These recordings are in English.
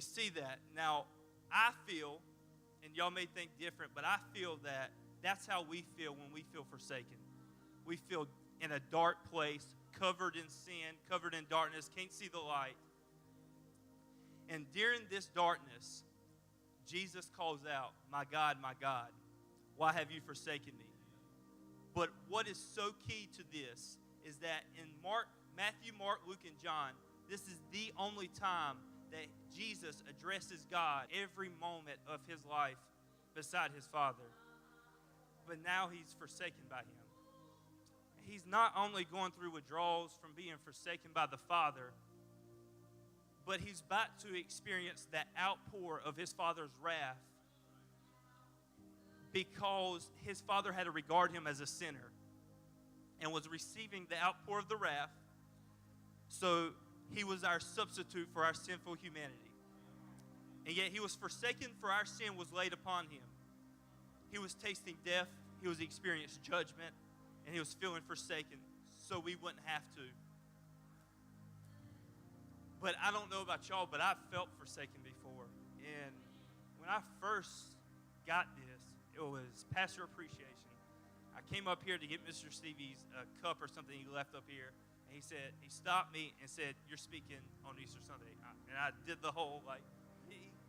see that. Now, I feel, and y'all may think different, but I feel that that's how we feel when we feel forsaken. We feel in a dark place, covered in sin, covered in darkness, can't see the light. And during this darkness, Jesus calls out, my God, why have you forsaken me? But what is so key to this is that in Matthew, Mark, Luke, and John, this is the only time that Jesus addresses God every moment of his life beside his Father. But now he's forsaken by him. He's not only going through withdrawals from being forsaken by the Father, but he's about to experience that outpour of his Father's wrath because his Father had to regard him as a sinner and was receiving the outpour of the wrath. So he was our substitute for our sinful humanity. And yet he was forsaken, for our sin was laid upon him. He was tasting death, he was experiencing judgment, and he was feeling forsaken so we wouldn't have to. But I don't know about y'all, but I've felt forsaken before. And when I first got this, it was Pastor Appreciation. I came up here to get Mr. Stevie's cup or something he left up here. And he stopped me and said, you're speaking on Easter Sunday. And I did the whole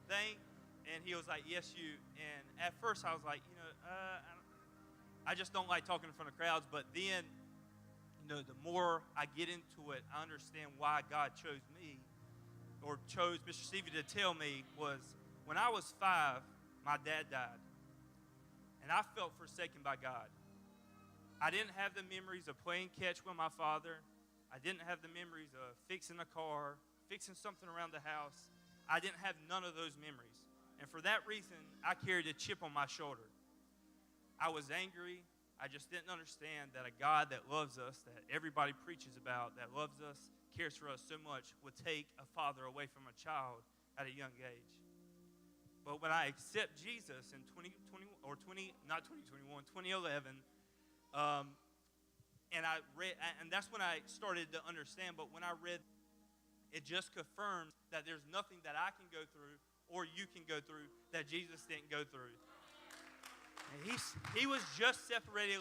thing. And he was like, yes, you. And at first I was like, I just don't like talking in front of crowds. But then, the more I get into it, I understand why God chose me or chose Mr. Stevie to tell me was when I was 5, my dad died. And I felt forsaken by God. I didn't have the memories of playing catch with my father. I didn't have the memories of fixing a car, fixing something around the house. I didn't have none of those memories. And for that reason, I carried a chip on my shoulder. I was angry. I just didn't understand that a God that loves us, that everybody preaches about, that loves us, cares for us so much, would take a father away from a child at a young age. But when I accept Jesus in 2011, and I read, and that's when I started to understand. But when I read, it just confirms that there's nothing that I can go through or you can go through that Jesus didn't go through. And he was just separated,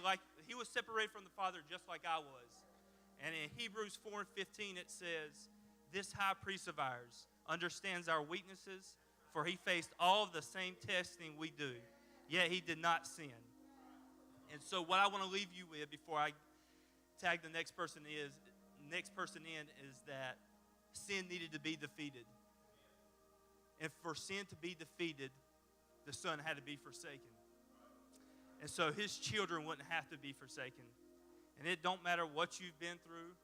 he was separated from the Father just like I was. And in Hebrews 4:15 it says, "This high priest of ours understands our weaknesses, for he faced all of the same testing we do, yet he did not sin." And so what I want to leave you with before I tag the next person in is that sin needed to be defeated. And for sin to be defeated, the Son had to be forsaken. And so his children wouldn't have to be forsaken. And it don't matter what you've been through.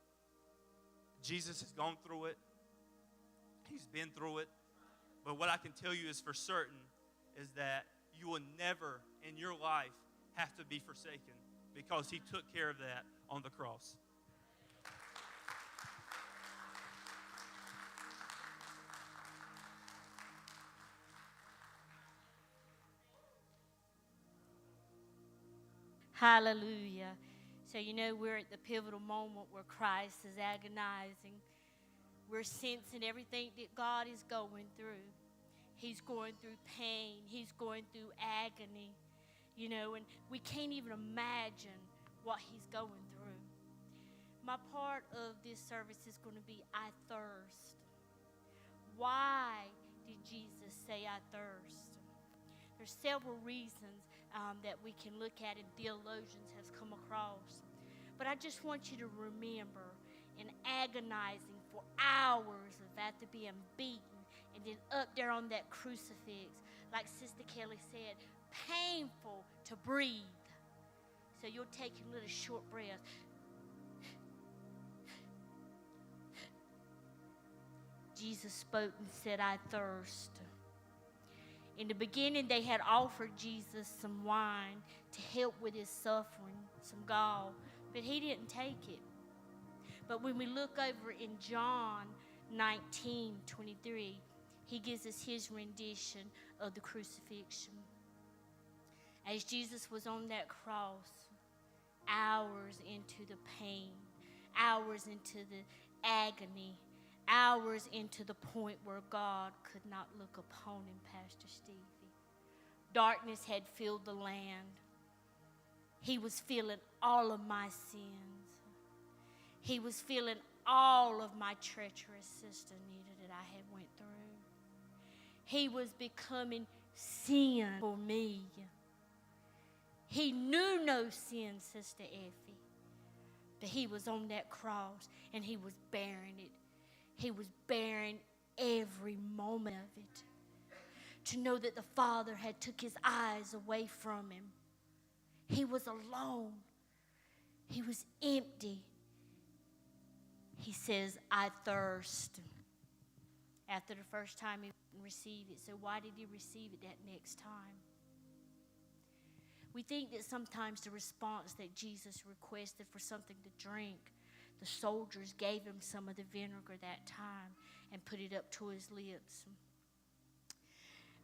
Jesus has gone through it. He's been through it. But what I can tell you is for certain is that you will never in your life have to be forsaken because he took care of that on the cross. Hallelujah. So we're at the pivotal moment where Christ is agonizing. We're sensing everything that God is going through. He's going through pain. He's going through agony. And we can't even imagine what he's going through. My part of this service is going to be I thirst. Why did Jesus say I thirst? There's several reasons that we can look at and theologians have come across. But I just want you to remember in agonizing for hours of after being beaten and then up there on that crucifix, like Sister Kelly said, painful to breathe. So you'll take a little short breath. Jesus spoke and said, I thirst. In the beginning, they had offered Jesus some wine to help with his suffering, some gall, but he didn't take it. But when we look over in John 19:23, he gives us his rendition of the crucifixion. As Jesus was on that cross, hours into the pain, hours into the agony, hours into the point where God could not look upon him, Pastor Stevie. Darkness had filled the land. He was feeling all of my sins. He was feeling all of my treacherous, Sister Nita, that I had went through. He was becoming sin for me. He knew no sin, Sister Effie. But he was on that cross and he was bearing it. He was bearing every moment of it. To know that the Father had took his eyes away from him. He was alone. He was empty. He says, I thirst. After the first time he received it. So why did he receive it that next time? We think that sometimes the response that Jesus requested for something to drink, the soldiers gave him some of the vinegar that time and put it up to his lips.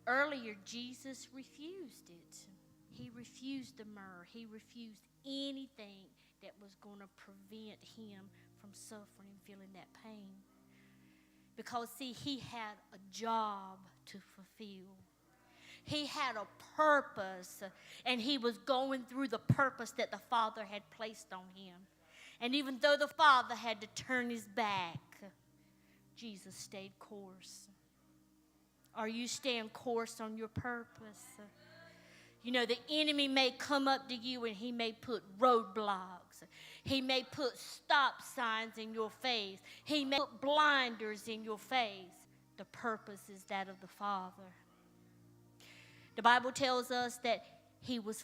Earlier, Jesus refused it. He refused the myrrh. He refused anything that was going to prevent him from suffering and feeling that pain. Because, see, he had a job to fulfill. He had a purpose, and he was going through the purpose that the Father had placed on him. And even though the Father had to turn his back, Jesus stayed course. Are you staying course on your purpose? You know, the enemy may come up to you and he may put roadblocks. He may put stop signs in your face. He may put blinders in your face. The purpose is that of the Father. The Bible tells us that he was